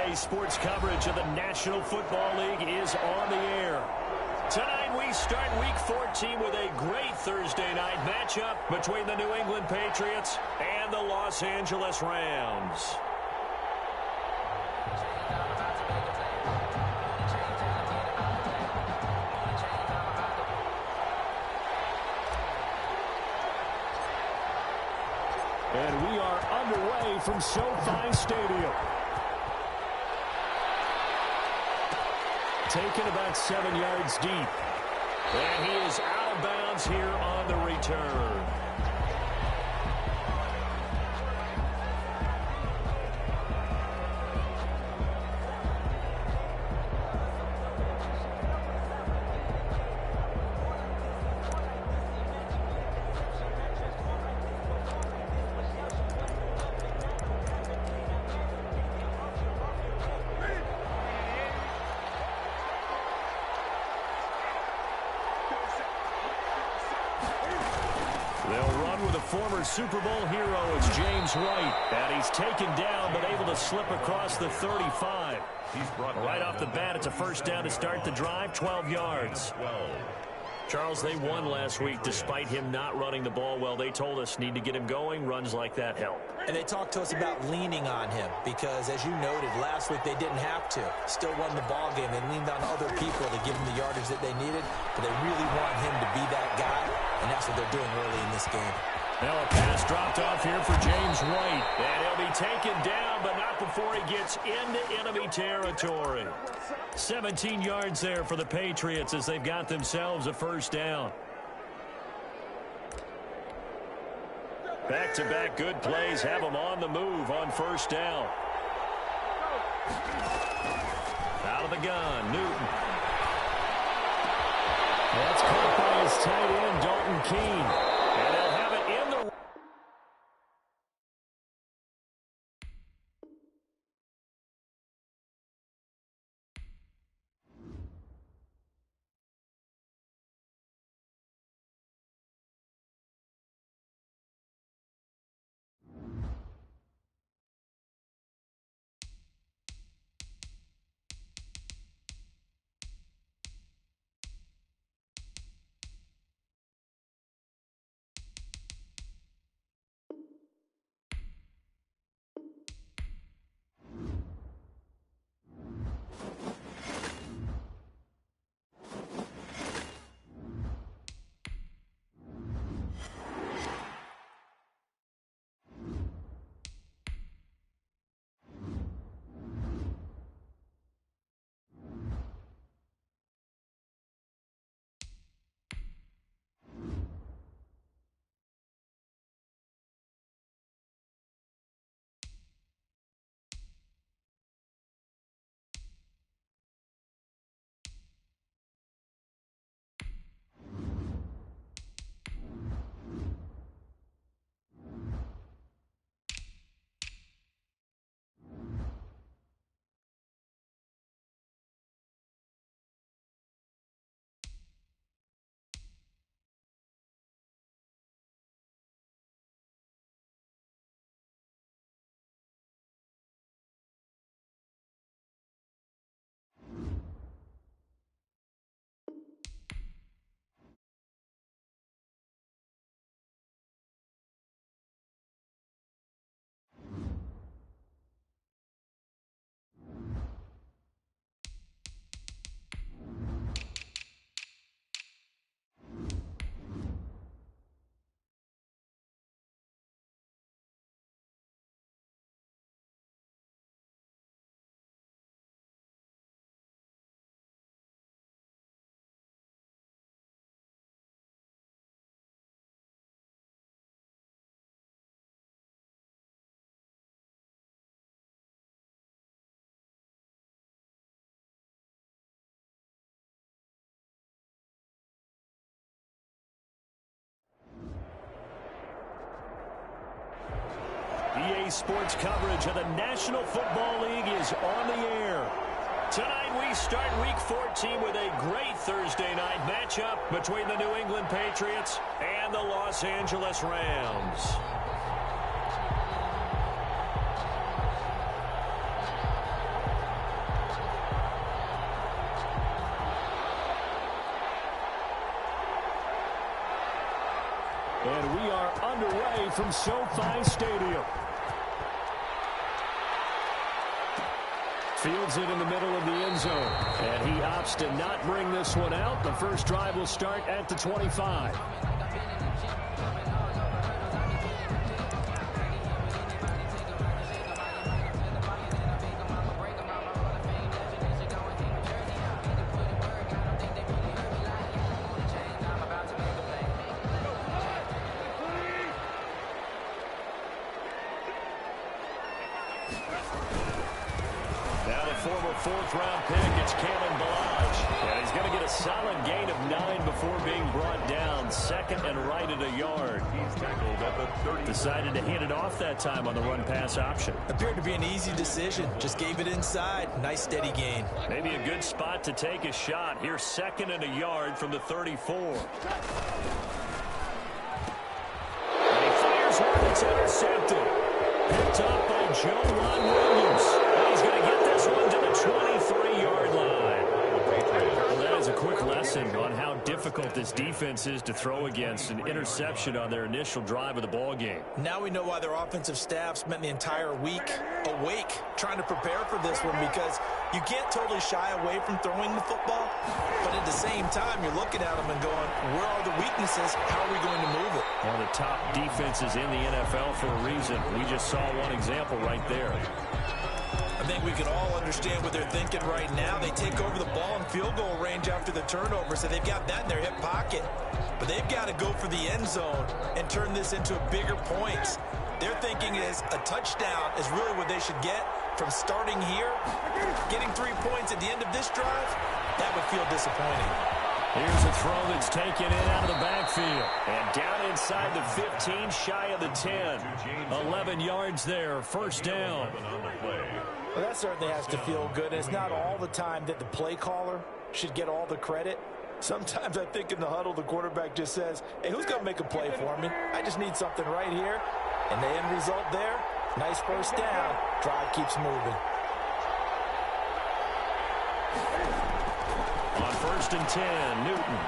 EA Sports coverage of the National Football League is on the air. Tonight we start Week 14 with a great Thursday night matchup between the New England Patriots and the Los Angeles Rams. And we are underway from SoFi Stadium. Taken about 7 yards deep. And he is out of bounds here on the return. Former Super Bowl hero, it's James White. And he's taken down, but able to slip across the 35. Right off the bat, it's a first down to start the drive, 12 yards. Charles, they won last week despite him not running the ball well. They told us need to get him going. Runs like that help. And they talked to us about leaning on him because, as you noted, last week they didn't have to. Still won the ball game. They leaned on other people to give him the yardage that they needed, but they really want him to be that guy, and that's what they're doing early in this game. Now a pass dropped off here for James White. And he'll be taken down, but not before he gets into enemy territory. 17 yards there for the Patriots as they've got themselves a first down. Back-to-back good plays have them on the move on first down. Out of the gun, Newton. That's caught by his tight end, Dalton Keene. And they'll have it in the... EA Sports coverage of the National Football League is on the air. Tonight we start Week 14 with a great Thursday night matchup between the New England Patriots and the Los Angeles Rams. And we are underway from SoFi Stadium. Fields it in the middle of the end zone. And he opts to not bring this one out. The first drive will start at the 25. Former fourth-round pick, it's Kalen Balaj. And he's going to get a solid gain of 9 before being brought down. Second and right at a yard. He's tackled at the 30. Decided to hand it off that time on the run-pass option. Appeared to be an easy decision. Just gave it inside. Nice steady gain. Maybe a good spot to take a shot. Here's second and a yard from the 34. And he fires one that's intercepted. Picked up by Joe Williams. He's going to get this one to the 23-yard line. Well, that is a quick lesson on how difficult this defense is to throw against. An interception on their initial drive of the ball game. Now we know why their offensive staff spent the entire week awake trying to prepare for this one, because you can't totally shy away from throwing the football, but at the same time you're looking at them and going, where are the weaknesses? How are we going to move it? One of the top defenses in the NFL for a reason. We just saw one example right there. I think we can all understand what they're thinking right now. They take over the ball in field goal range after the turnover, so they've got that in their hip pocket. But they've got to go for the end zone and turn this into bigger points. Their thinking is a touchdown is really what they should get from starting here. Getting 3 points at the end of this drive, that would feel disappointing. Here's a throw that's taken in out of the backfield. And down inside the 15, shy of the 10. 11 yards there, first down. Well, that certainly has to feel good. It's not all the time that the play caller should get all the credit. Sometimes I think in the huddle, the quarterback just says, hey, who's going to make a play for me? I just need something right here. And the end result there, nice first down. Drive keeps moving. On first and 10, Newton.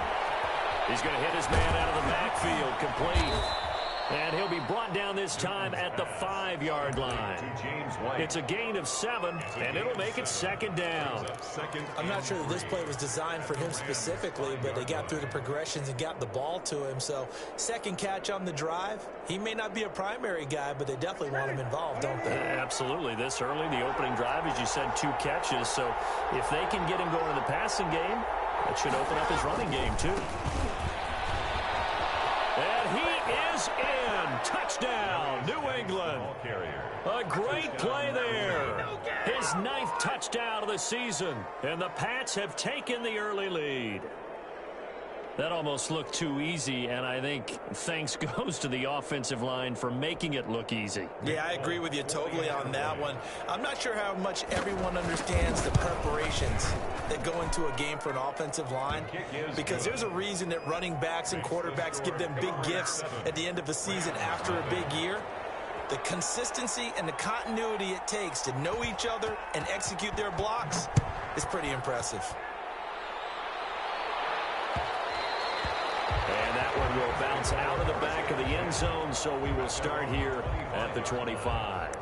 He's going to hit his man out of the backfield, complete. And he'll be brought down this time at the 5-yard line. It's a gain of 7, and it'll make it second down. I'm not sure that this play was designed for him specifically, but they got through the progressions and got the ball to him. So second catch on the drive. He may not be a primary guy, but they definitely want him involved, don't they? Absolutely. This early, the opening drive, as you said, 2 catches. So if they can get him going in the passing game, that should open up his running game, too. And he is in. Touchdown, New England. A great play there. His 9th touchdown of the season. And the Pats have taken the early lead. That almost looked too easy, and I think thanks goes to the offensive line for making it look easy. Yeah, I agree with you totally on that one. I'm not sure how much everyone understands the preparations that go into a game for an offensive line, because there's a reason that running backs and quarterbacks give them big gifts at the end of the season after a big year. The consistency and the continuity it takes to know each other and execute their blocks is pretty impressive. And that one will bounce out of the back of the end zone, so we will start here at the 25.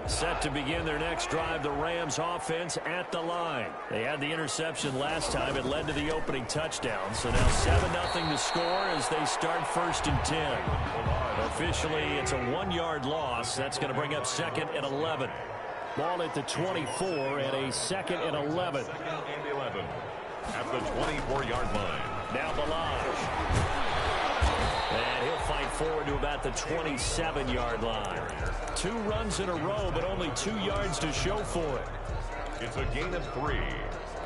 Set to begin their next drive, the Rams offense at the line. They had the interception last time. It led to the opening touchdown. So now 7-0 to score as they start first and 10. Officially, it's a 1-yard loss. That's going to bring up second and 11. Ball at the 24 and a second and 11. Second and 11 at the 24-yard line. Now Balaj. And he'll fight forward to about the 27-yard line. 2 runs in a row, but only 2 yards to show for it. It's a gain of 3.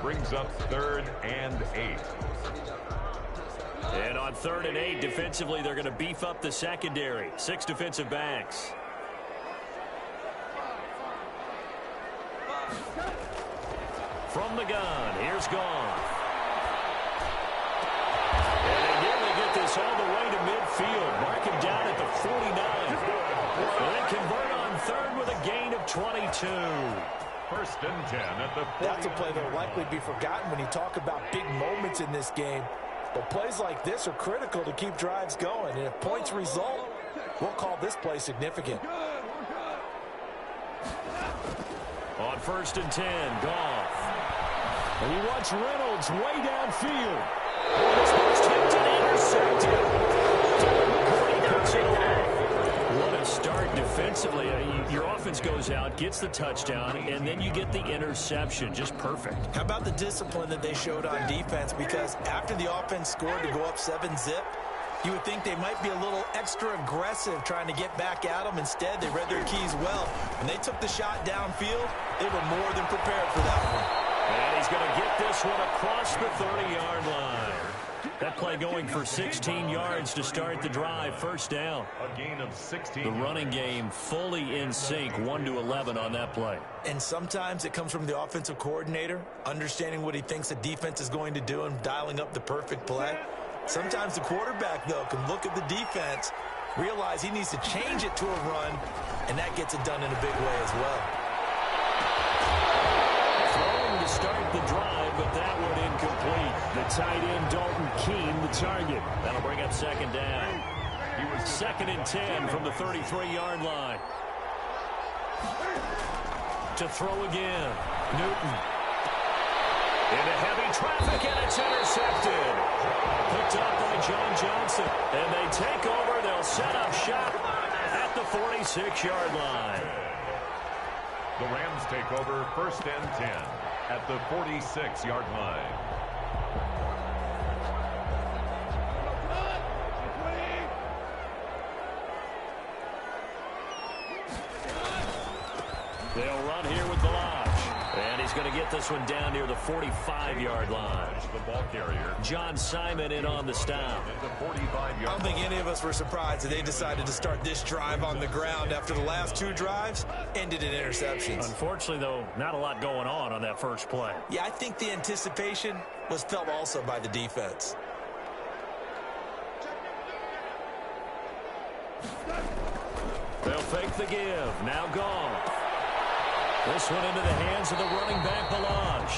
Brings up 3rd and 8. And on 3rd and 8, defensively, they're going to beef up the secondary. 6 defensive backs. From the gun, here's Goff. And they nearly get this all the way to midfield. Mark him down at the 49. And then convert on 3rd with a gain of 22. First and 10 at the 40. That's a play that will likely be forgotten when you talk about big moments in this game. But plays like this are critical to keep drives going. And if points result, we'll call this play significant. On first and 10, Goff. And he wants Reynolds way downfield. This one's tipped and intercepted. He knocks it off. What a start defensively. Your offense goes out, gets the touchdown, and then you get the interception. Just perfect. How about the discipline that they showed on defense? Because after the offense scored to go up 7-zip, you would think they might be a little extra aggressive trying to get back at them. Instead, they read their keys well. When they took the shot downfield, they were more than prepared for that one. And he's going to get this one across the 30-yard line. That play going for 16 yards to start the drive. First down. A gain of 16. The running game fully in sync, 1-11 on that play. And sometimes it comes from the offensive coordinator, understanding what he thinks the defense is going to do and dialing up the perfect play. Sometimes the quarterback, though, can look at the defense, realize he needs to change it to a run, and that gets it done in a big way as well. Throwing to start the drive, but that one incomplete. The tight end, Dalton Keene, the target. That'll bring up second down. Second and 10 from the 33-yard line. To throw again. Newton. Into heavy traffic, and it's intercepted. Picked up by John Johnson. And they take over. They'll set up shop at the 46-yard line. The Rams take over first and 10 at the 46-yard line. They'll run here with Balaj. And he's going to get this one down near the 45-yard line. The ball carrier, John Simon in on the stop. at the 45-yard. I don't think any of us were surprised that they decided to start this drive on the ground after the last two drives ended in interceptions. Unfortunately, though, not a lot going on that first play. Yeah, I think the anticipation was felt also by the defense. They'll fake the give. Now gone. This one into the hands of the running back, Balaj.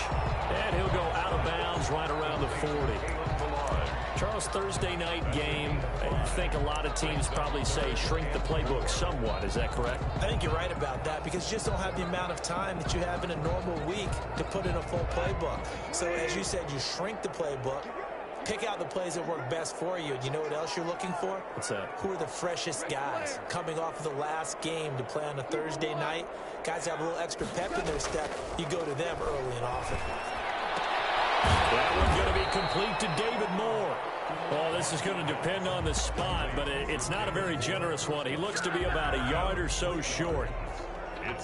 And he'll go out of bounds right around the 40. Charles, Thursday night game, I think a lot of teams probably say shrink the playbook somewhat. Is that correct? I think you're right about that because you just don't have the amount of time that you have in a normal week to put in a full playbook. So as you said, you shrink the playbook, pick out the plays that work best for you. You know what else you're looking for? What's that? Who are the freshest guys coming off of the last game to play on a Thursday night? Guys have a little extra pep in their step. You go to them early and often. That one's going to be complete to David Moore. Oh, this is going to depend on the spot, but it's not a very generous one. He looks to be about a yard or so short.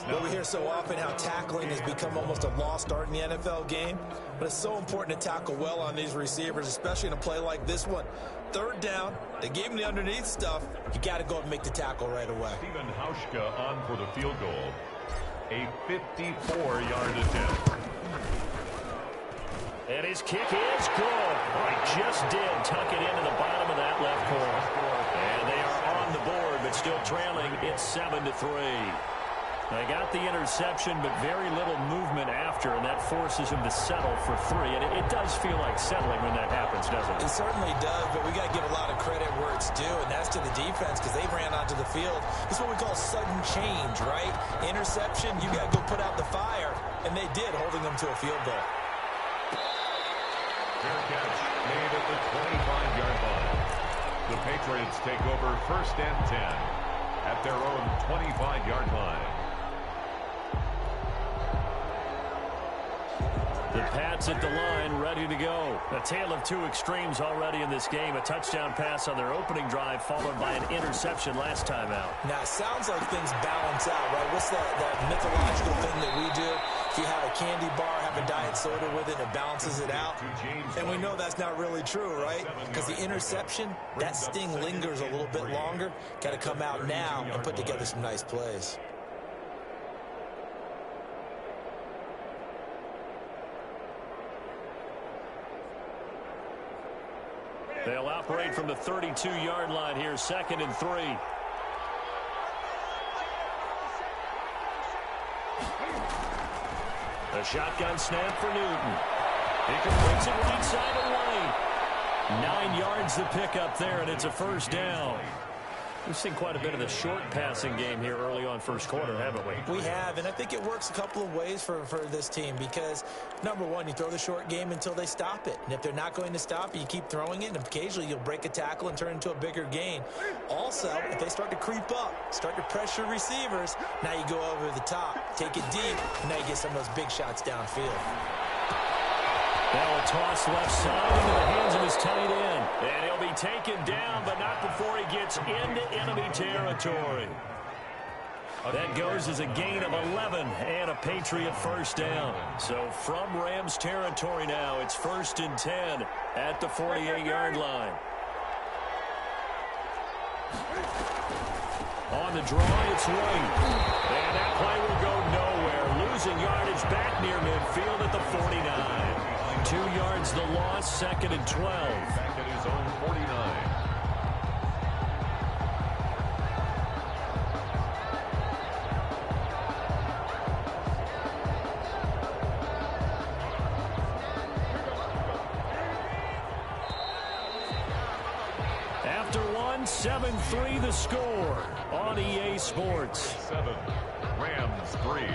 Well, we hear so often how tackling has become almost a lost art in the NFL game, but it's so important to tackle well on these receivers, especially in a play like this one. Third down, they gave him the underneath stuff. You got to go and make the tackle right away. Stephen Hauschka on for the field goal. A 54-yard attempt. And his kick is good. Oh, he just did tuck it into the bottom of that left corner. And they are on the board, but still trailing. It's 7-3. They got the interception, but very little movement after, and that forces him to settle for 3. And it does feel like settling when that happens, doesn't it? It certainly does, but we got to give a lot of credit where it's due, and that's to the defense because they ran onto the field. It's what we call sudden change, right? Interception, you got to go put out the fire, and they did, holding them to a field goal. Fair catch made at the 25-yard line. The Patriots take over first and 10 at their own 25-yard line. The Pats at the line, ready to go. A tale of two extremes already in this game. A touchdown pass on their opening drive, followed by an interception last time out. Now, it sounds like things balance out, right? What's that mythological thing that we do? If you have a candy bar, have a diet soda with it, it balances it out. And we know that's not really true, right? Because the interception, that sting lingers a little bit longer. Got to come out now and put together some nice plays. They'll operate from the 32-yard line here, 2nd and 3. A shotgun snap for Newton. He completes it right side of White. 9 yards to pick up there, and it's a first down. We've seen quite a bit of the short passing game here early on first quarter, haven't we? We have, and I think it works a couple of ways for this team because, number one, you throw the short game until they stop it. And if they're not going to stop it, you keep throwing it, and occasionally you'll break a tackle and turn it into a bigger gain. Also, if they start to creep up, start to pressure receivers, now you go over the top, take it deep, and now you get some of those big shots downfield. Now a toss left side into the hands of his tight end. And he'll be taken down, but not before he gets into enemy territory. That goes as a gain of 11 and a Patriot first down. So from Rams territory now, it's 1st and 10 at the 48-yard line. On the draw, it's White. And that play will go nowhere. Losing yardage back near midfield at the 49. 2 yards the loss, 2nd and 12. Back at his own 49. After one, 7-3 the score on EA Sports. 7, Rams 3.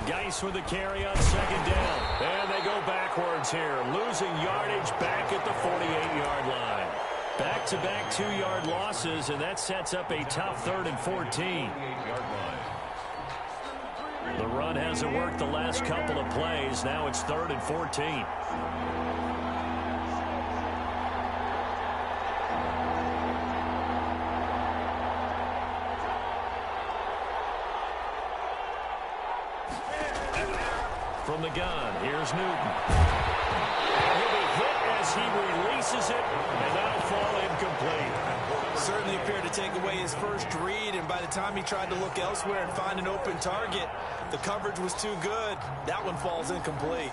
Geis with the carry on 2nd down. And they go backwards here. Losing yardage back at the 48-yard line. Back-to-back 2-yard losses, and that sets up a tough 3rd and 14. The run hasn't worked the last couple of plays. Now it's 3rd and 14. From the gun, here's Newton. And he'll be hit as he releases it, and that'll fall incomplete. Certainly appeared to take away his first read, and by the time he tried to look elsewhere and find an open target, the coverage was too good. That one falls incomplete.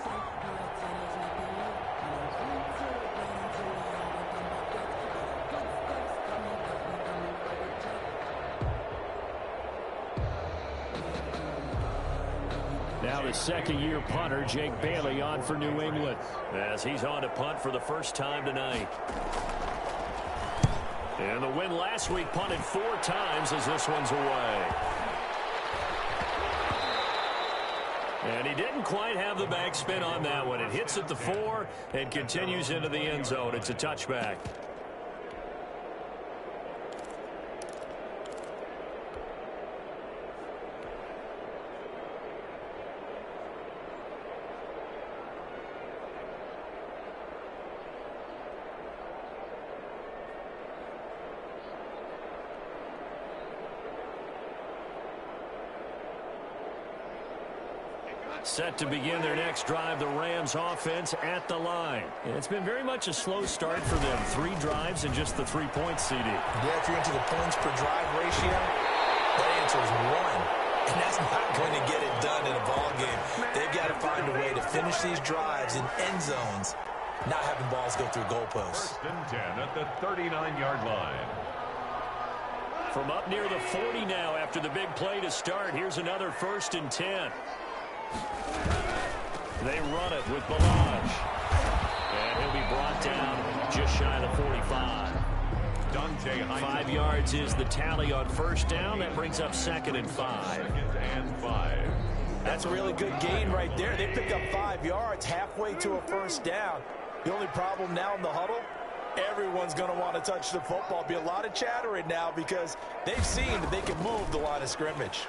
Now the second-year punter, Jake Bailey, on for New England, as he's on to punt for the first time tonight. And the win last week, punted 4 times as this one's away. And he didn't quite have the backspin on that one. It hits at the 4 and continues into the end zone. It's a touchback. Set to begin their next drive, the Rams offense at the line. And it's been very much a slow start for them. 3 drives and just the 3 points, CD. Yeah, if you're into the points per drive ratio, that answer is 1. And that's not going to get it done in a ball game. They've got to find a way to finish these drives in end zones, not having balls go through goalposts. 1st and 10 at the 39-yard line. From up near the 40 now after the big play to start, here's another 1st and 10. They run it with Balaj. And he'll be brought down just shy of the 45. 5 yards is the tally on first down. That brings up 2nd and 5. 2nd and 5. That's a really good gain right there. They pick up 5 yards halfway to a first down. The only problem now in the huddle, everyone's going to want to touch the football. Be a lot of chattering now because they've seen that they can move the line of scrimmage.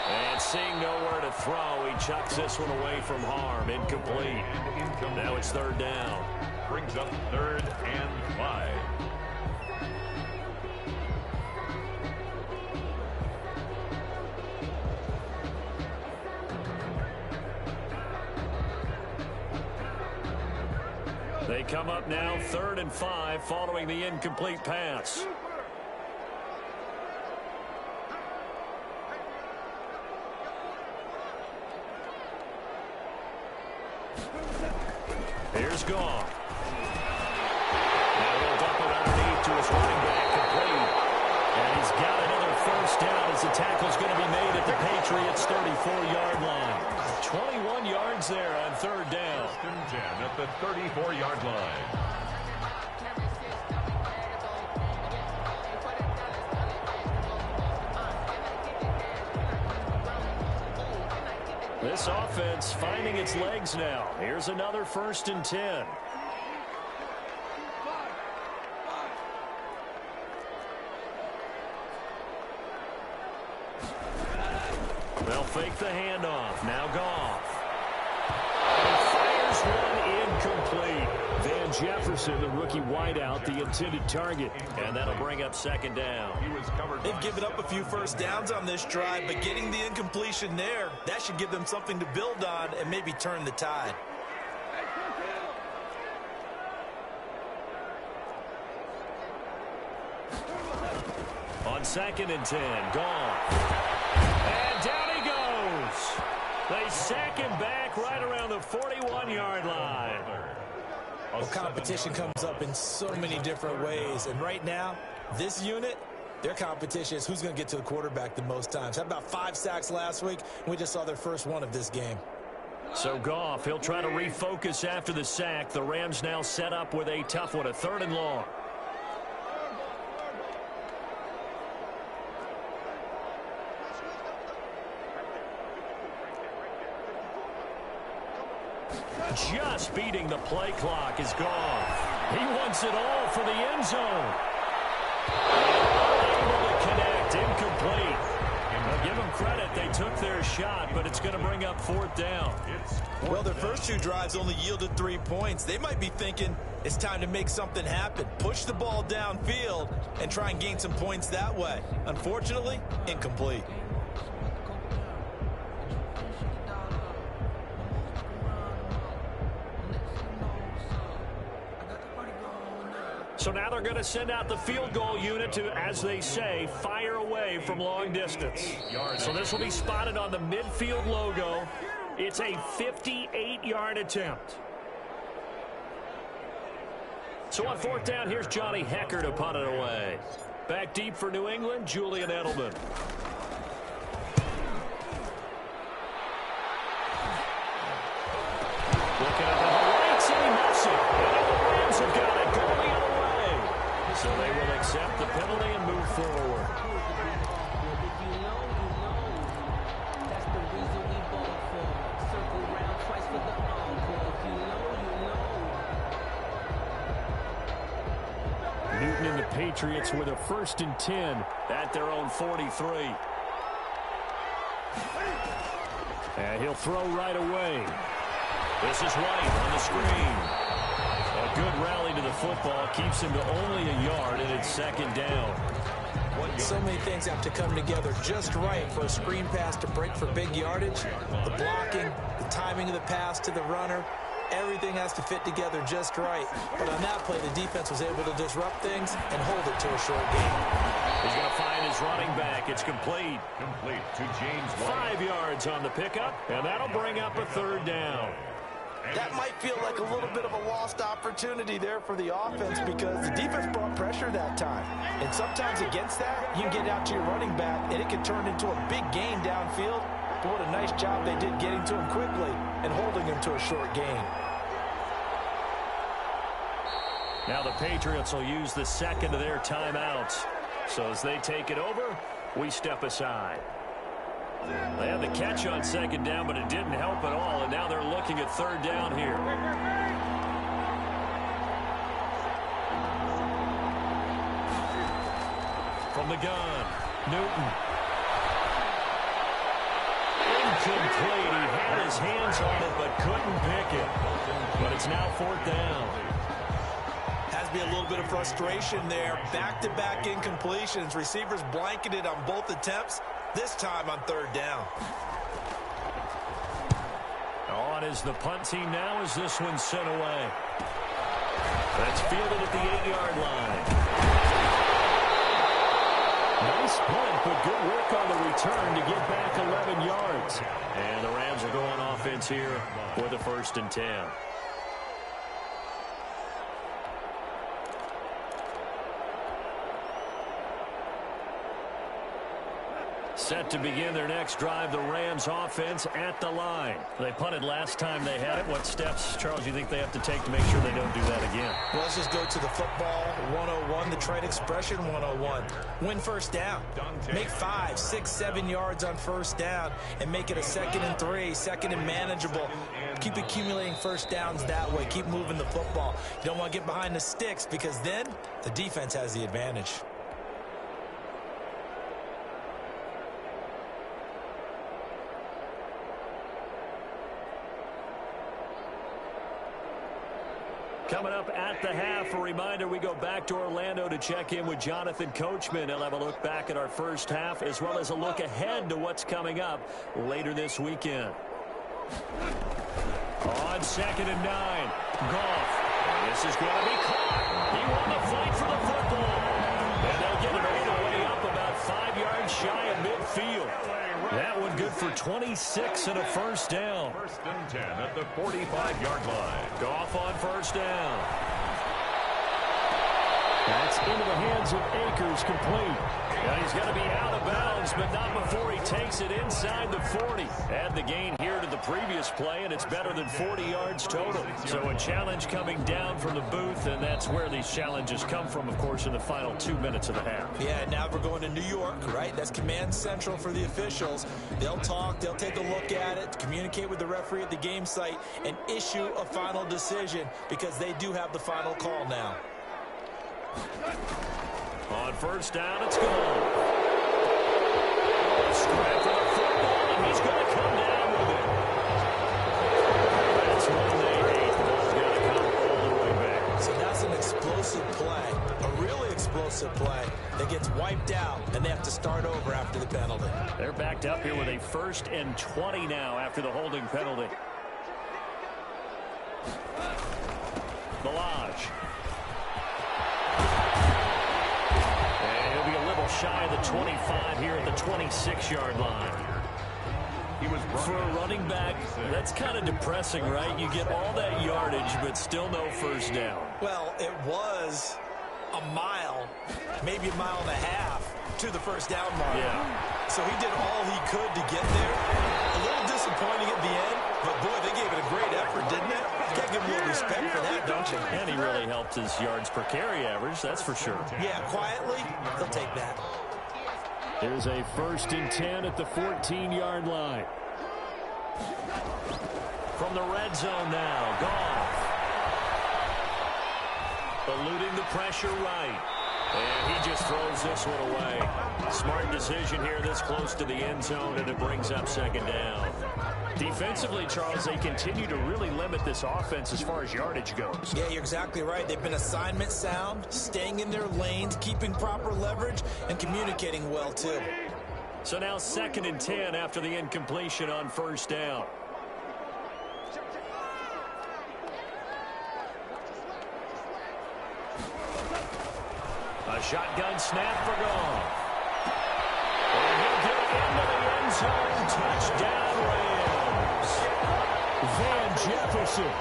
And seeing nowhere to throw, he chucks this one away from harm. Incomplete. Now it's 3rd down. Brings up 3rd and 5. They come up now 3rd and 5 following the incomplete pass. Goff. Now he'll dump it underneath to his running back, complete. And he's got another first down as the tackle's going to be made at the Patriots' 34-yard line. 21 yards there on third down. First and 10 at the 34-yard line. This offense finding its legs now. Here's another first and 10. They'll fake the handoff. Now Goff. And fires one incomplete. Van Jefferson, the rookie wideout, the intended target. And that'll bring up second down. They've given up a few first downs on this drive, but getting the incompletion there, that should give them something to build on and maybe turn the tide. On second and 10, Goff. And down he goes. They sack him back right around the 41-yard line. Well, competition comes up in so many different ways, and right now, this unit, their competition is who's going to get to the quarterback the most times. Had about 5 sacks last week, and we just saw their first one of this game. So Goff, he'll try to refocus after the sack. The Rams now set up with a tough one, a 3rd and long. Just beating the play clock is Goff. He wants it all for the end zone. Unable to connect, incomplete. Well, give them credit, they took their shot, but it's going to bring up 4th down. Well, their first 2 drives only yielded 3 points. They might be thinking it's time to make something happen. Push the ball downfield and try and gain some points that way. Unfortunately, incomplete. So now they're going to send out the field goal unit to, as they say, fire away from long distance. So this will be spotted on the midfield logo. It's a 58-yard attempt. So on 4th down, here's Johnny Hecker to punt it away. Back deep for New England, Julian Edelman. Looking at the right, and he missed it. And the Rams have got it going the other way. So they will accept the penalty and move forward. Newton and the Patriots with a 1st and 10 at their own 43. And he'll throw right away. This is White on the screen. A good rally to the football keeps him to only a yard, and it's 2nd down. So many things have to come together just right for a screen pass to break for big yardage. The blocking, the timing of the pass to the runner, everything has to fit together just right. But on that play, the defense was able to disrupt things and hold it to a short game. He's going to find his running back. It's complete. Complete to James White. 5 yards on the pickup, and that'll bring up a 3rd down. That might feel like a little bit of a lost opportunity there for the offense because the defense brought pressure that time. And sometimes against that, you can get out to your running back, and it can turn into a big gain downfield. But what a nice job they did getting to him quickly and holding him to a short gain. Now the Patriots will use the 2nd of their timeouts. So as they take it over, we step aside. They had the catch on 2nd down, but it didn't help at all, and now they're looking at 3rd down here. From the gun, Newton. Incomplete. He had his hands on it, but couldn't pick it. But it's now 4th down. Has to be a little bit of frustration there. Back-to-back incompletions. Receivers blanketed on both attempts. This time on 3rd down. On is the punt team now as this one's sent away. That's fielded at the 8-yard line. Nice punt, but good work on the return to get back 11 yards. And the Rams are going offense here with a 1st and 10. Set to begin their next drive, the Rams offense at the line. They punted last time they had it. What steps, Charles, do you think they have to take to make sure they don't do that again? Well, let's just go to the football 101, the trade expression 101. Win first down. Make 5, 6, 7 yards on first down and make it a 2nd and 3, 2nd and manageable. Keep accumulating first downs that way. Keep moving the football. You don't want to get behind the sticks because then the defense has the advantage. Coming up at the half, a reminder, we go back to Orlando to check in with Jonathan Coachman. He'll have a look back at our first half as well as a look ahead to what's coming up later this weekend. On 2nd and 9, Goff. This is going to be caught. He won the fight for the football. And they'll get it all the way up about 5 yards shy of midfield. That one good for 26 and a first down. 1st and 10 at the 45-yard line. Goff on first down. That's into the hands of Akers, complete. And he's got to be out of bounds, but not before he takes it inside the 40. Add the gain here to the previous play, and it's better than 40 yards total. So a challenge coming down from the booth, and that's where these challenges come from, of course, in the final 2 minutes of the half. Yeah, now we're going to New York, right? That's command central for the officials. They'll talk, they'll take a look at it, communicate with the referee at the game site, and issue a final decision because they do have the final call now. On first down, it's gone. Scrap for the football, and he's going to come down with it. That's one they hate. The ball's got to come all the way back. So that's an explosive play, a really explosive play that gets wiped out, and they have to start over after the penalty. They're backed up here with a 1st and 20 now after the holding penalty. Balaj. Shy of the 25 here at the 26-yard line. For a running back, that's kind of depressing, right? You get all that yardage, but still no first down. Well, it was a mile, maybe a mile and a half to the first down mark. Yeah. So he did all he could to get there. A little disappointing at the end, but boy, they gave it a great effort, didn't they? You got to give him a little respect for that, don't you? And he really helped his yards per carry average, that's for sure. Yeah, quietly, they'll take that. Here's a 1st and 10 at the 14-yard line. From the red zone now, Goff. Eluding the pressure right. And he just throws this one away. Smart decision here this close to the end zone, and it brings up 2nd down. Defensively, Charles, they continue to really limit this offense as far as yardage goes. Yeah, you're exactly right. They've been assignment sound, staying in their lanes, keeping proper leverage, and communicating well, too. So now 2nd and 10 after the incompletion on first down. A shotgun snap for Goff. And he'll get it into the end zone. Touchdown, Rams. Van Jefferson,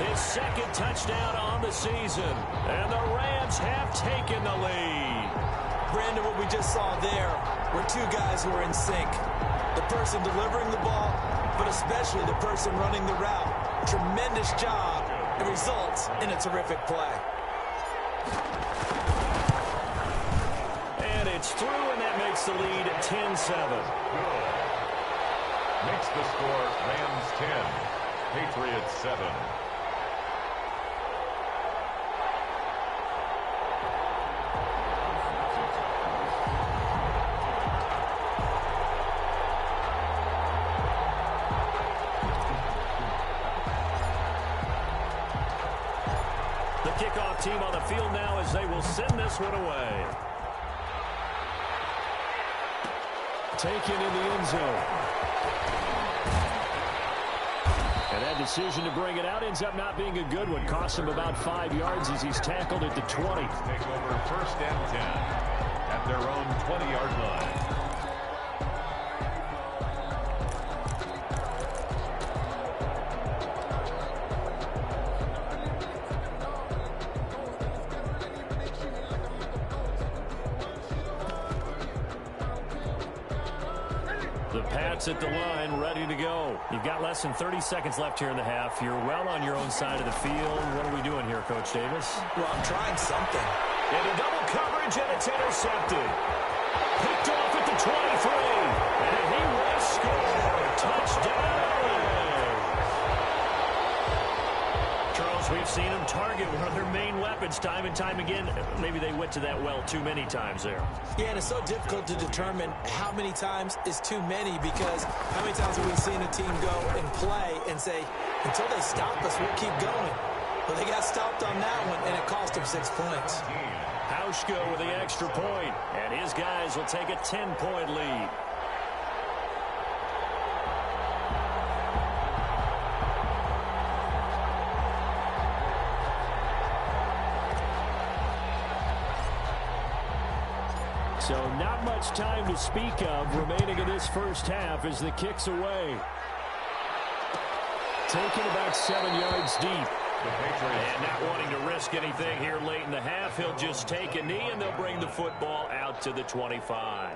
his 2nd touchdown on the season. And the Rams have taken the lead. Brandon, what we just saw there were 2 guys who are in sync. The person delivering the ball, but especially the person running the route. Tremendous job. It results in a terrific play. And it's through, and that makes the lead 10-7. Makes the score Rams 10, Patriots 7. The kickoff team on the field now as they will send this one away. Taken in the end zone. And that decision to bring it out ends up not being a good one. Costs him about 5 yards as he's tackled at the 20. Take over 1st and 10 at their own 20-yard line. The Pats at the line, ready to go. You've got less than 30 seconds left here in the half. You're well on your own side of the field. What are we doing here, Coach Davis? Well, I'm trying something. Into double coverage, and it's intercepted. Picked off at the 23. And he will score. Touchdown. Charles, we've seen him target one of their main weapons time and time again. Maybe they went to that well too many times there. Yeah, and it's so difficult to determine how many times is too many, because how many times have we seen a team go and play and say, until they stop us, we'll keep going. Well, they got stopped on that one, and it cost them 6 points. Hauschka with the extra point, and his guys will take a 10-point lead. So not much time to speak of remaining in this first half as the kick's away. Taken about 7 yards deep. And not wanting to risk anything here late in the half, he'll just take a knee and they'll bring the football out to the 25.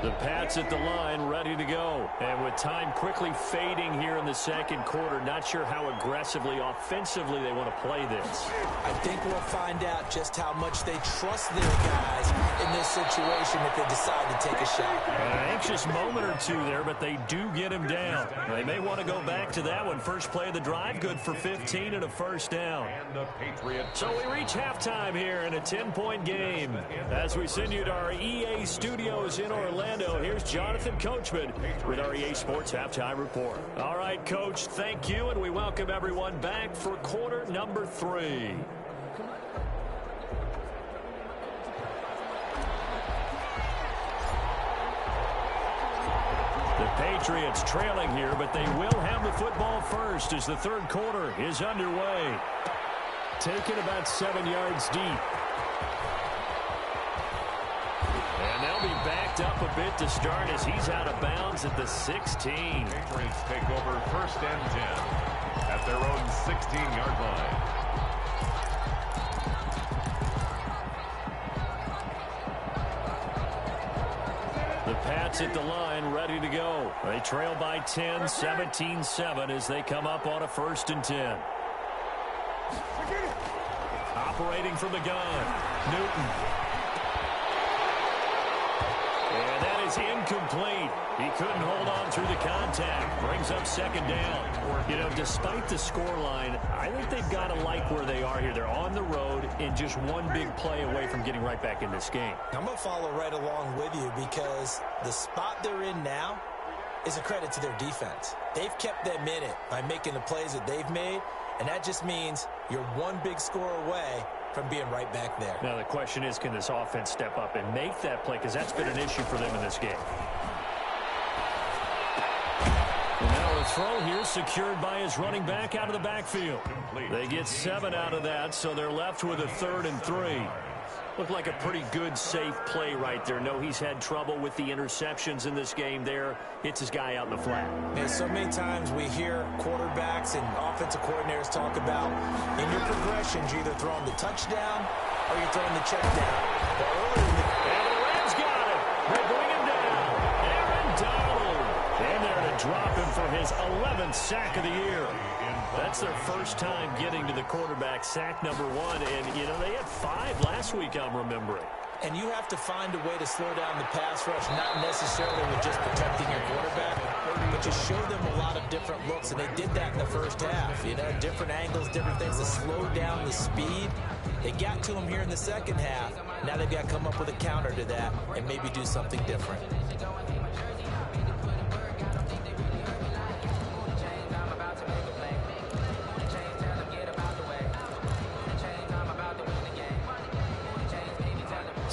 The Pats at the line, ready to go. And with time quickly fading here in the second quarter, not sure how aggressively, offensively they want to play this. I think we'll find out just how much they trust their guys in this situation if they decide to take a shot. An anxious moment or two there, but they do get him down. They may want to go back to that one. First play of the drive, good for 15 and a first down. And the Patriots. So we reach halftime here in a 10-point game. As we send you to our EA studios in Orlando, here's Jonathan Coachman with our EA Sports Halftime Report. All right, Coach, thank you, and we welcome everyone back for quarter number 3. The Patriots trailing here, but they will have the football first as the third quarter is underway. Taken about 7 yards deep. And they'll be backed up a bit to start as he's out of bounds at the 16. Patriots take over first and 10 at their own 16-yard line. The Pats at the line, ready to go. They trail by 10, 17-7 as they come up on a first and 10. Operating from the gun, Newton. And that is incomplete. He couldn't hold on through the contact. Brings up second down. You know, despite the scoreline, I think they've got to like where they are here. They're on the road and just one big play away from getting right back in this game. I'm going to follow right along with you because the spot they're in now is a credit to their defense. They've kept them in it by making the plays that they've made, and that just means you're one big score away from being right back there. Now the question is, can this offense step up and make that play? Because that's been an issue for them in this game. And now a throw here secured by his running back out of the backfield. They get 7 out of that, so they're left with a 3rd and 3. Looked like a pretty good, safe play right there. No, he's had trouble with the interceptions in this game there. Hits his guy out in the flat. And so many times we hear quarterbacks and offensive coordinators talk about in your progressions, you're either throwing the touchdown or you're throwing the check down. And the Rams got it. They bring him down. Aaron Donald. And there to drop him for his 11th sack of the year. That's their first time getting to the quarterback, sack number 1. And, you know, they had 5 last week, I'm remembering. And you have to find a way to slow down the pass rush, not necessarily with just protecting your quarterback, but just show them a lot of different looks. And they did that in the first half. You know, different angles, different things to slow down the speed. They got to him here in the second half. Now they've got to come up with a counter to that and maybe do something different.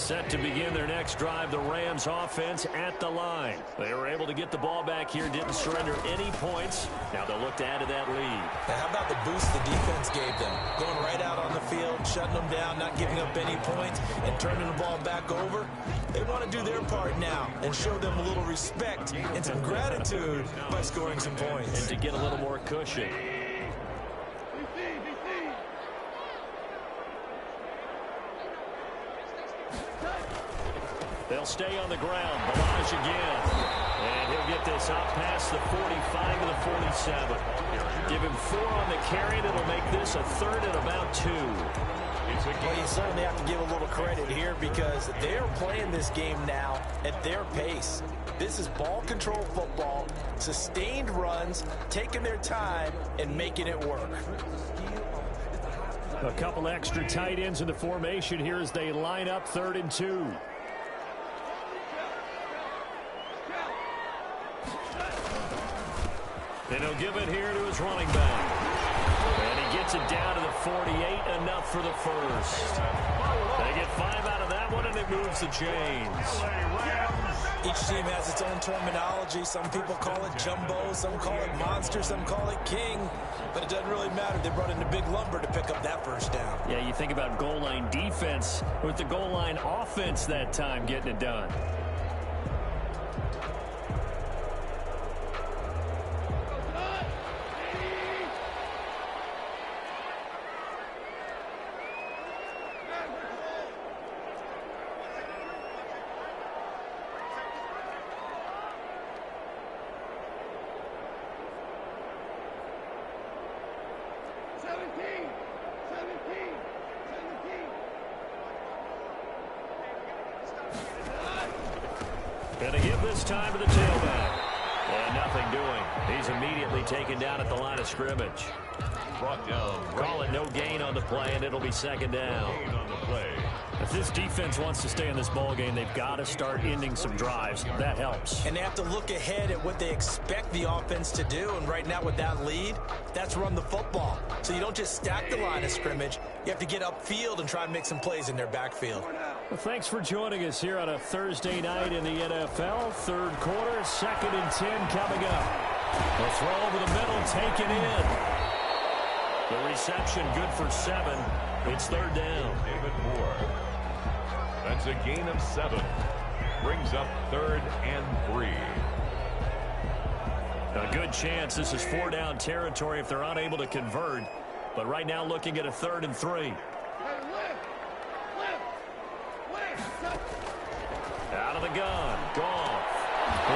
Set to begin their next drive, the Rams offense at the line. They were able to get the ball back here, didn't surrender any points. Now they'll look to add to that lead. Now how about the boost the defense gave them? Going right out on the field, shutting them down, not giving up any points, and turning the ball back over. They want to do their part now and show them a little respect and some gratitude by scoring some points. And to get a little more cushion. They'll stay on the ground. Balaj again. And he'll get this out past the 45 to the 47. Give him 4 on the carry, and it'll make this a third and about 2. Well, you certainly have to give a little credit here because they're playing this game now at their pace. This is ball control football, sustained runs, taking their time, and making it work. A couple extra tight ends in the formation here as they line up 3rd and 2. And he'll give it here to his running back. And he gets it down to the 48, enough for the first. They get 5 out of that one, and it moves the chains. Each team has its own terminology. Some people call it jumbo, some call it monster, some call it king. But it doesn't really matter. They brought in the big lumber to pick up that first down. Yeah, you think about goal line defense with the goal line offense that time getting it done. Gonna give this time to the tailback. And nothing doing. He's immediately taken down at the line of scrimmage. Brought down. Call it no gain on the play, and it'll be 2nd down. Gain on the play. If this defense wants to stay in this ball game, they've got to start ending some drives. That helps. And they have to look ahead at what they expect the offense to do. And right now with that lead, that's run the football. So you don't just stack the line of scrimmage. You have to get upfield and try and make some plays in their backfield. Well, thanks for joining us here on a Thursday night in the NFL. 3rd quarter, 2nd and 10 coming up. The throw over the middle, taken in. The reception good for 7. It's 3rd down. David Moore. That's a gain of 7. Brings up 3rd and 3. A good chance this is 4-down territory if they're unable to convert. But right now looking at a 3rd and 3. Out of the gun. Goff.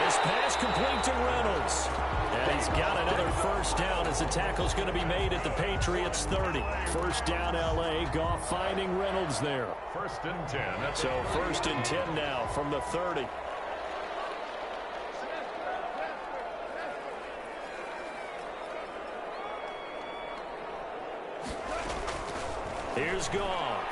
This pass complete to Reynolds. And he's got another first down as the tackle's going to be made at the Patriots 30. First down L.A. Goff finding Reynolds there. 1st and 10. So 1st and 10 now from the 30. Here's Goff.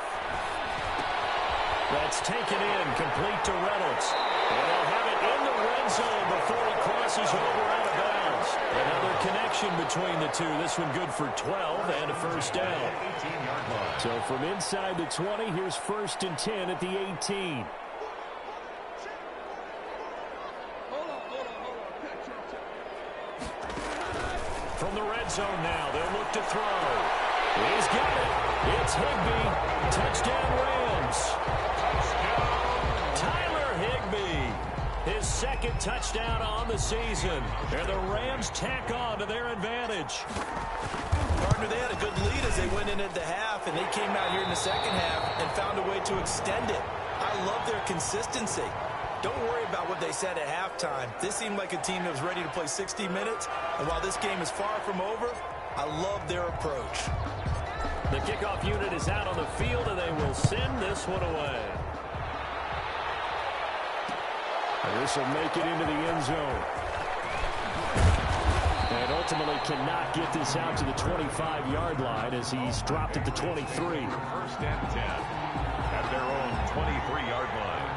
That's taken in, complete to Reynolds. And they'll have it in the red zone before he crosses over out of bounds. Another connection between the two. This one good for 12 and a first down. 18-yard line. So from inside the 20, here's 1st and 10 at the 18. From the red zone now, they'll look to throw. He's got it. It's Higbee. Touchdown Rams. Tyler Higbee. His 2nd touchdown on the season. And the Rams tack on to their advantage. Partner, they had a good lead as they went in at the half, and they came out here in the 2nd half and found a way to extend it. I love their consistency. Don't worry about what they said at halftime. This seemed like a team that was ready to play 60 minutes, and while this game is far from over, I love their approach. The kickoff unit is out on the field, and they will send this one away. And this will make it into the end zone. And ultimately cannot get this out to the 25-yard line as he's dropped at the 23. 1st and 10 at their own 23-yard line.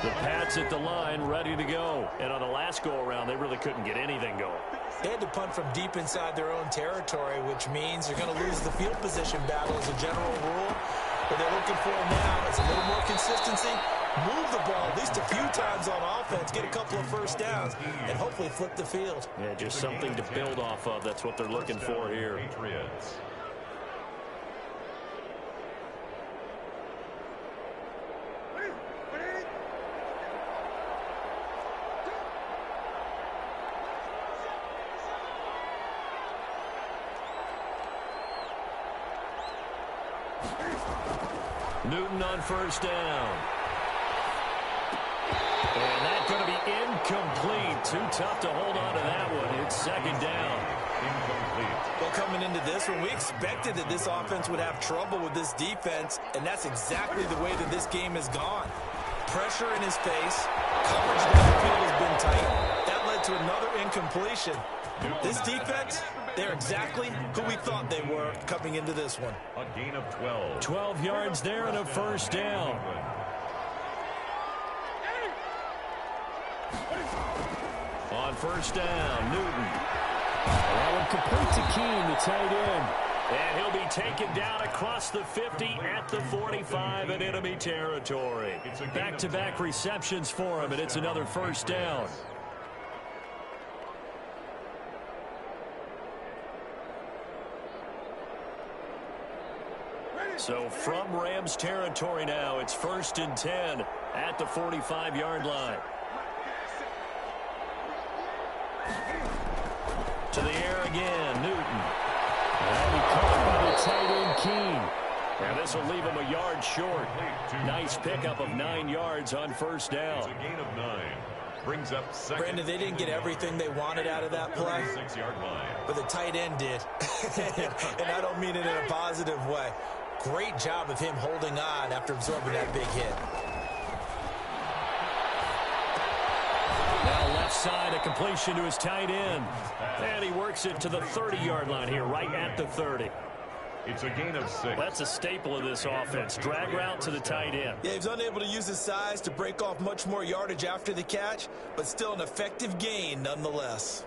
The Pats at the line, ready to go. And on the last go-around, they really couldn't get anything going. They had to punt from deep inside their own territory, which means they're going to lose the field position battle as a general rule. What they're looking for now is a little more consistency, move the ball at least a few times on offense, get a couple of first downs, and hopefully flip the field. Yeah, just something to build off of. That's what they're looking for here. Patriots. Newton on first down. And that's going to be incomplete. Too tough to hold on to that one. It's second down. Incomplete. Well, coming into this one, we expected that this offense would have trouble with this defense, and that's exactly the way that this game has gone. Pressure in his face. Coverage downfield has been tight. That led to another incompletion. This defense, they're exactly who we thought they were coming into this one. A gain of 12. 12 yards there and a first down. On first down, Newton. That one complete to Keene, the tight end. And he'll be taken down across the 50 at the 45 in enemy territory. Back-to-back receptions for him, and it's another first down. So from Rams territory now, it's 1st and 10 at the 45-yard line. To the air again, Newton. And he caught by the tight end, Keene. And this will leave him a yard short. Nice pickup of 9 yards on first down. It's a gain of 9. Brings up second. Brandon, they didn't get everything they wanted out of that play. 6-yard line. But the tight end did. And I don't mean it in a positive way. Great job of him holding on after absorbing that big hit. Now left side, a completion to his tight end. And he works it to the 30-yard line here, right at the 30. It's a gain of 6. That's a staple of this offense. Drag route to the tight end. Yeah, he was unable to use his size to break off much more yardage after the catch, but still an effective gain nonetheless.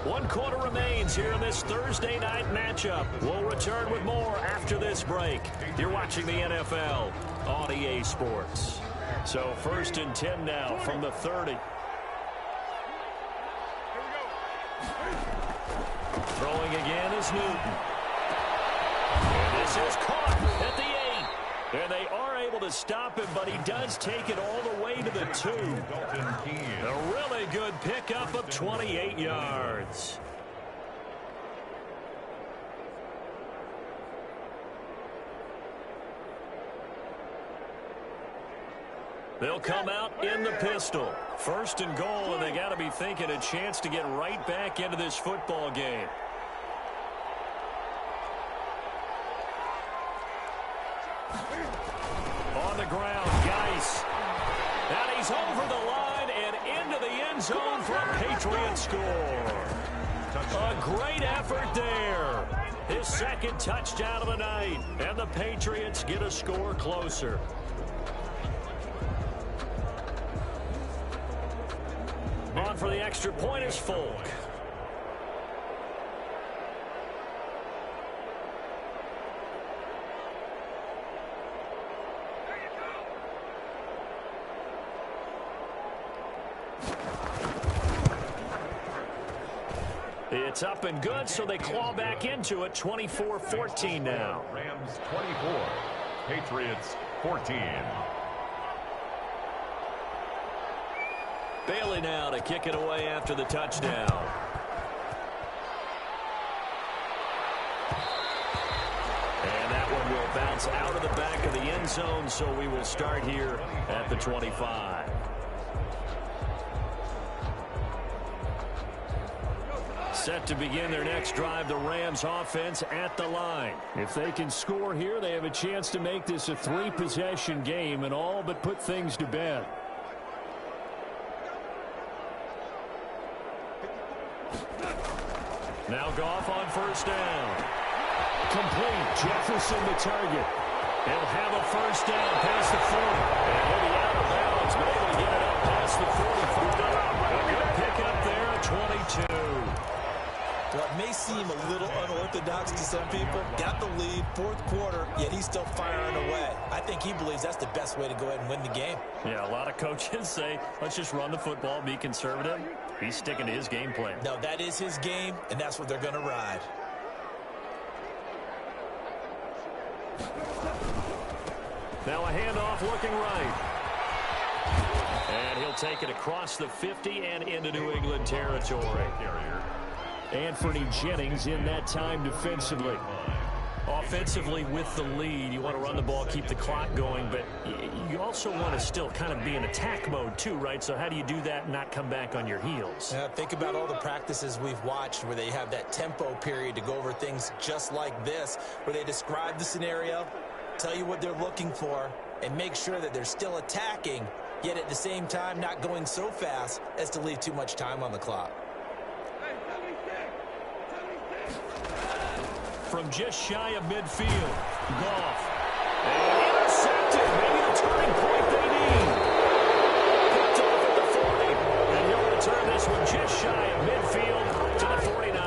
One quarter remains here in this Thursday night matchup. We'll return with more after this break. You're watching the NFL on EA Sports. So 1st and 10 now from the 30. Throwing again is Newton. And this is caught at the 8. And they are able to stop him, but he does take it all the way to the 2. A really good pickup of 28 yards. They'll come out in the pistol. 1st and goal, and they got to be thinking a chance to get right back into this football game. On the ground, Geis. And he's over the line and into the end zone for a Patriot score. A great effort there. His 2nd touchdown of the night. And the Patriots get a score closer. On for the extra point is Folk. It's up and good, so they claw back into it. 24-14 now. Rams 24, Patriots 14. Bailey now to kick it away after the touchdown. And that one will bounce out of the back of the end zone, so we will start here at the 25. Set to begin their next drive, the Rams offense at the line. If they can score here, they have a chance to make this a 3-possession game and all but put things to bed. Now Goff on first down. Complete. Jefferson the target. He'll have a first down past the 40. And he'll be out of bounds, but able to get it up past the 45. A good pickup there at 22. What may seem a little unorthodox to some people, got the lead, fourth quarter, yet he's still firing away. I think he believes that's the best way to go ahead and win the game. Yeah, a lot of coaches say, let's just run the football, be conservative. He's sticking to his game plan. No, that is his game, and that's what they're going to ride. Now a handoff looking right. And he'll take it across the 50 and into New England territory. Anthony Jennings in that time defensively. Offensively with the lead, you want to run the ball, keep the clock going, but you also want to still kind of be in attack mode too, right? So how do you do that and not come back on your heels? Yeah, think about all the practices we've watched where they have that tempo period to go over things just like this, where they describe the scenario, tell you what they're looking for, and make sure that they're still attacking, yet at the same time not going so fast as to leave too much time on the clock. From just shy of midfield, Goff. And intercepted. Maybe the turning point they need. Picked off at the 40. And he'll return this one just shy of midfield to the 49.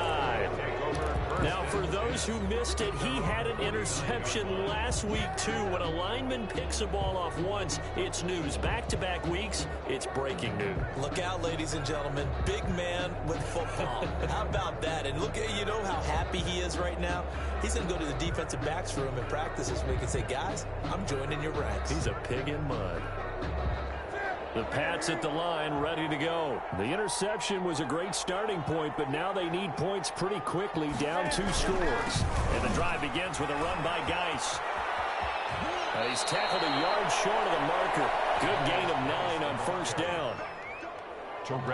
Now, for those who missed it, he had an interception last week, too. When a lineman picks a ball off once, it's news. Back-to-back weeks, it's breaking news. Look out, ladies and gentlemen. Big man with football. How about that? And look at, you know how happy he is right now? He's going to go to the defensive backs room and practice this week and say, guys, I'm joining your ranks. He's a pig in mud. The Pats at the line, ready to go. The interception was a great starting point, but now they need points pretty quickly, down 2 scores. And the drive begins with a run by Geis. He's tackled a yard short of the marker. Good gain of 9 on first down.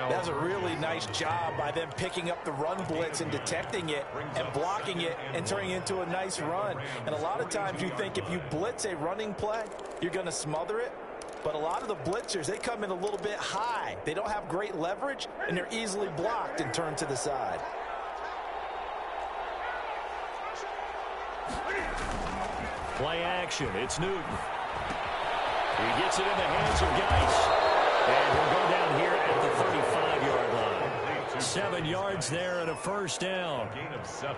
That's a really nice job by them picking up the run blitz and detecting it and blocking it and turning it into a nice run. And a lot of times you think if you blitz a running play, you're going to smother it. But a lot of the blitzers, they come in a little bit high. They don't have great leverage, and they're easily blocked and turned to the side. Play action. It's Newton. He gets it in the hands of Geis. And he'll go down here at the 35-yard line. 7 yards there and a first down.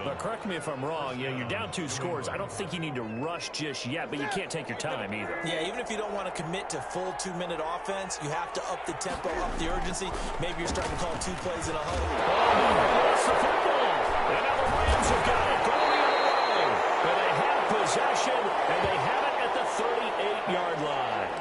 But correct me if I'm wrong. Yeah, you're down 2 scores. I don't think you need to rush just yet, but you can't take your time either. Yeah, even if you don't want to commit to full 2-minute offense, you have to up the tempo, up the urgency. Maybe you're starting to call 2 plays in a huddle. That's the football. And now the Rams have got it going the other way. But they have possession, and they have it at the 38-yard line.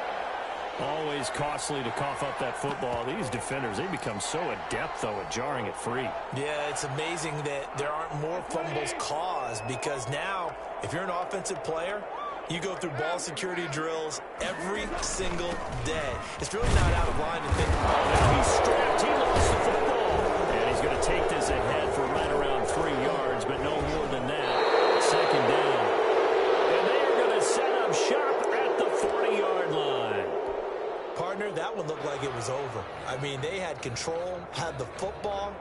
Always costly to cough up that football. These defenders, they become so adept, though, at jarring it free. Yeah, it's amazing that there aren't more fumbles caused, because now, if you're an offensive player, you go through ball security drills every single day. It's really not out of line to think, oh, now he's strapped. He lost the football. And he's going to take this ahead for right around 3 yards, but no more than that. Second down. And they are going to set up shop at the 40-yard line. Partner, that one looked like it was over. I mean, they had control, had the football,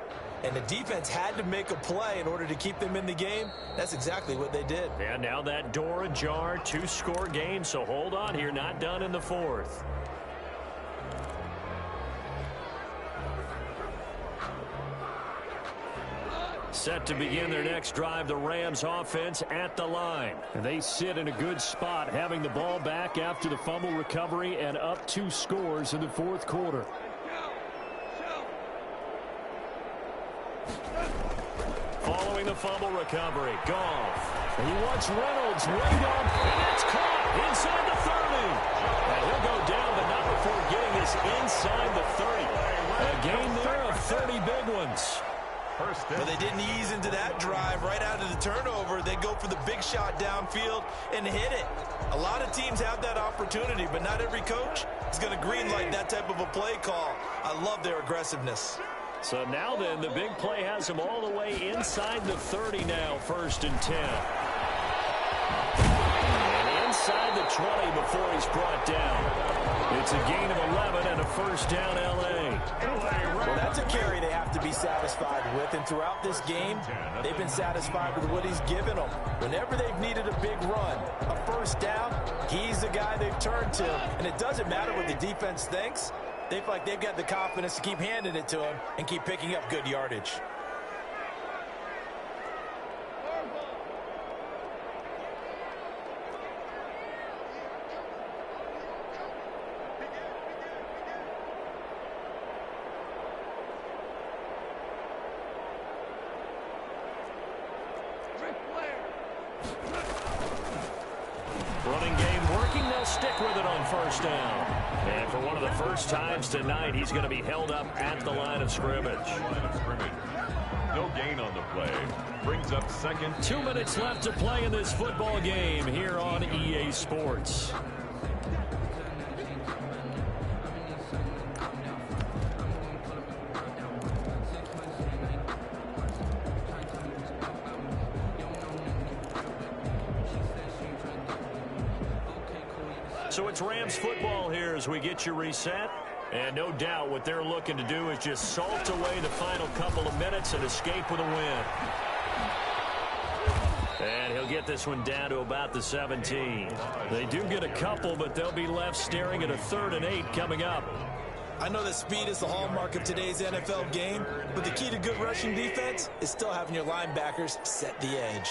and the defense had to make a play in order to keep them in the game. That's exactly what they did. And now that door ajar, 2-score game, so hold on here, not done in the 4th. Set to begin their next drive, the Rams offense at the line. And they sit in a good spot, having the ball back after the fumble recovery and up 2 scores in the 4th quarter. Following the fumble recovery, Goff. And he wants Reynolds way up, and it's caught inside the 30. And he'll go down, but not before getting this inside the 30. A gain there of 30 big ones. But they didn't ease into that drive right out of the turnover. They go for the big shot downfield and hit it. A lot of teams have that opportunity, but not every coach is going to greenlight that type of a play call. I love their aggressiveness. So now then, the big play has him all the way inside the 30 now, 1st and 10. And inside the 20 before he's brought down. It's a gain of 11 and a first down, L.A. Well, that's a carry they have to be satisfied with, and throughout this game, they've been satisfied with what he's given them. Whenever they've needed a big run, a first down, he's the guy they've turned to. And it doesn't matter what the defense thinks. They feel like they've got the confidence to keep handing it to him and keep picking up good yardage. Running game working, they'll stick with it on first down. And for one of the first times tonight, he's going to be held up at the line of scrimmage. No gain on the play. Brings up second. 2 minutes left to play in this football game here on EA Sports. So it's Rams football here as we get you reset. And no doubt what they're looking to do is just salt away the final couple of minutes and escape with a win. And he'll get this one down to about the 17. They do get a couple, but they'll be left staring at a 3rd and 8 coming up. I know that speed is the hallmark of today's NFL game, but the key to good rushing defense is still having your linebackers set the edge.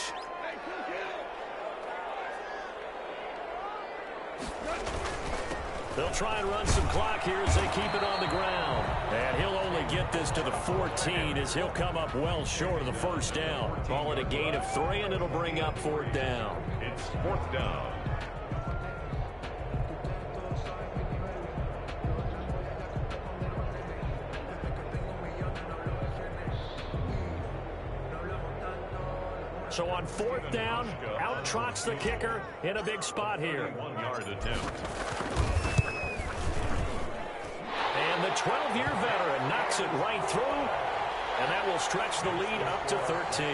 They'll try and run some clock here as they keep it on the ground. And he'll only get this to the 14 as he'll come up well short of the first down. Call it a gain of 3, and it'll bring up 4th down. It's 4th down. So on 4th down, out trots the kicker in a big spot here. 1-yard attempt. And the 12-year veteran knocks it right through, and that will stretch the lead up to 13.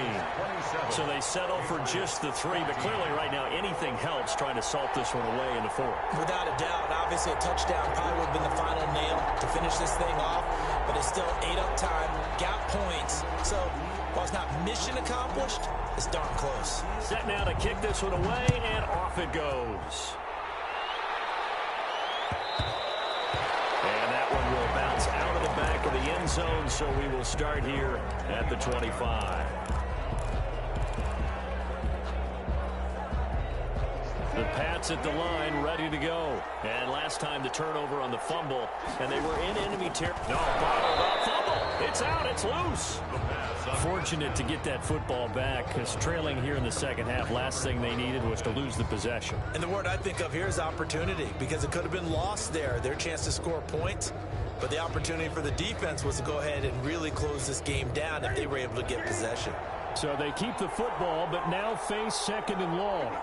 So they settle for just the 3, but clearly right now anything helps trying to salt this one away in the 4th. Without a doubt, obviously a touchdown probably would have been the final nail to finish this thing off, but it's still ate up time, got points. So while it's not mission accomplished, it's darn close. Set now to kick this one away, and off it goes. And that one will bounce out of the back of the end zone, so we will start here at the 25. The Pats at the line, ready to go. And last time the turnover on the fumble, and they were in enemy territory. No, bottled up fumble. It's out. It's loose. Fortunate to get that football back, because trailing here in the second half, last thing they needed was to lose the possession. And the word I think of here is opportunity, because it could have been lost there, their chance to score points. But the opportunity for the defense was to go ahead and really close this game down if they were able to get possession. So they keep the football, but now face 2nd and long.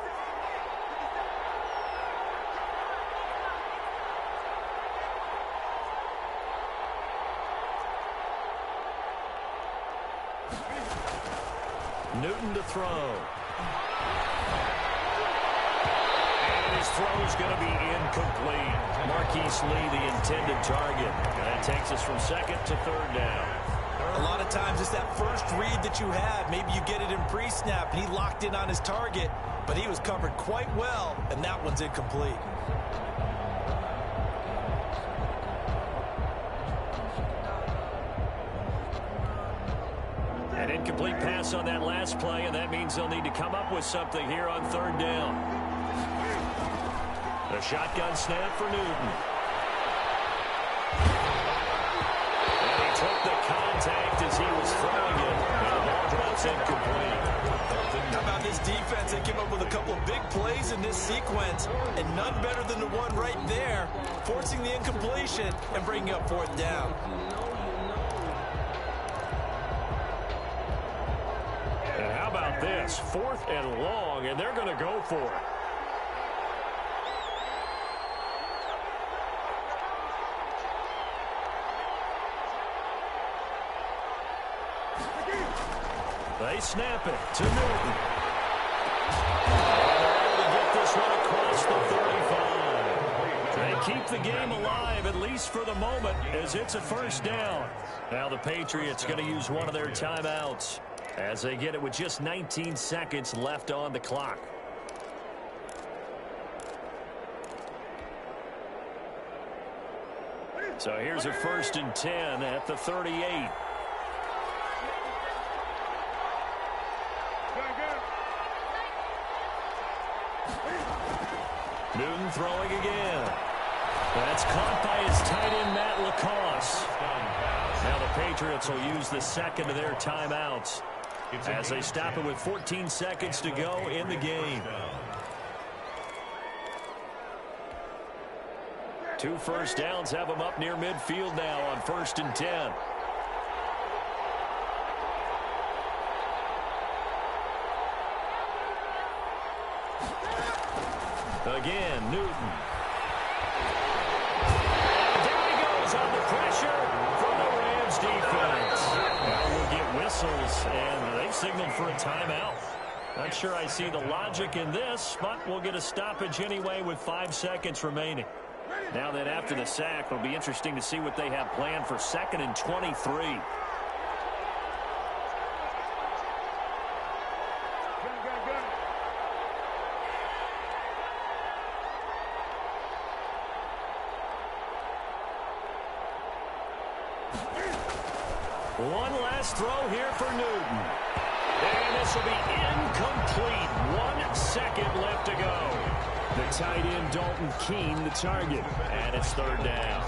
Newton to throw. And his throw is going to be incomplete. Marquise Lee, the intended target. And that takes us from 2nd to 3rd down. A lot of times it's that first read that you have. Maybe you get it in pre-snap, and he locked in on his target, but he was covered quite well, and that one's incomplete. An incomplete pass on that last play, and that means they'll need to come up with something here on 3rd down. The shotgun snap for Newton. And he took the contact as he was throwing it, and the ball drops incomplete. How about this defense? They came up with a couple of big plays in this sequence, and none better than the one right there, forcing the incompletion and bringing up 4th down. And how about this? 4th and long, and they're going to go for it. They snap it to Newton. And they're able to get this one across the 35. They they keep the game alive, at least for the moment, as it's a first down. Now the Patriots going to use one of their timeouts as they get it with just 19 seconds left on the clock. So here's a 1st and 10 at the 38. Newton throwing again. That's caught by his tight end, Matt LaCosse. Now the Patriots will use the second of their timeouts as they stop it with 14 seconds to go in the game. 2 first downs have them up near midfield now on 1st and 10. Again, Newton. And there he goes on the pressure from the Rams defense. Now we'll get whistles, and they signaled for a timeout. Not sure I see the logic in this, but we'll get a stoppage anyway with 5 seconds remaining. Now that after the sack, it'll be interesting to see what they have planned for 2nd and 23. One last throw here for Newton. And this will be incomplete. 1 second left to go. The tight end, Dalton Keene, the target. And it's 3rd down.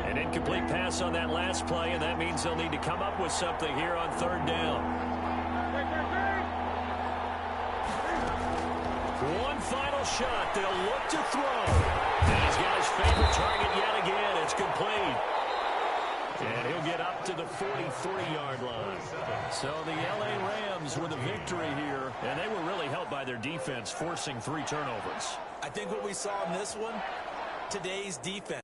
An incomplete pass on that last play, and that means they'll need to come up with something here on 3rd down. One final shot. They'll look to throw. And he's got his favorite target yet again. It's complete. And he'll get up to the 43-yard line. So the L.A. Rams with a victory here, and they were really helped by their defense, forcing 3 turnovers. I think what we saw in this one, today's defense.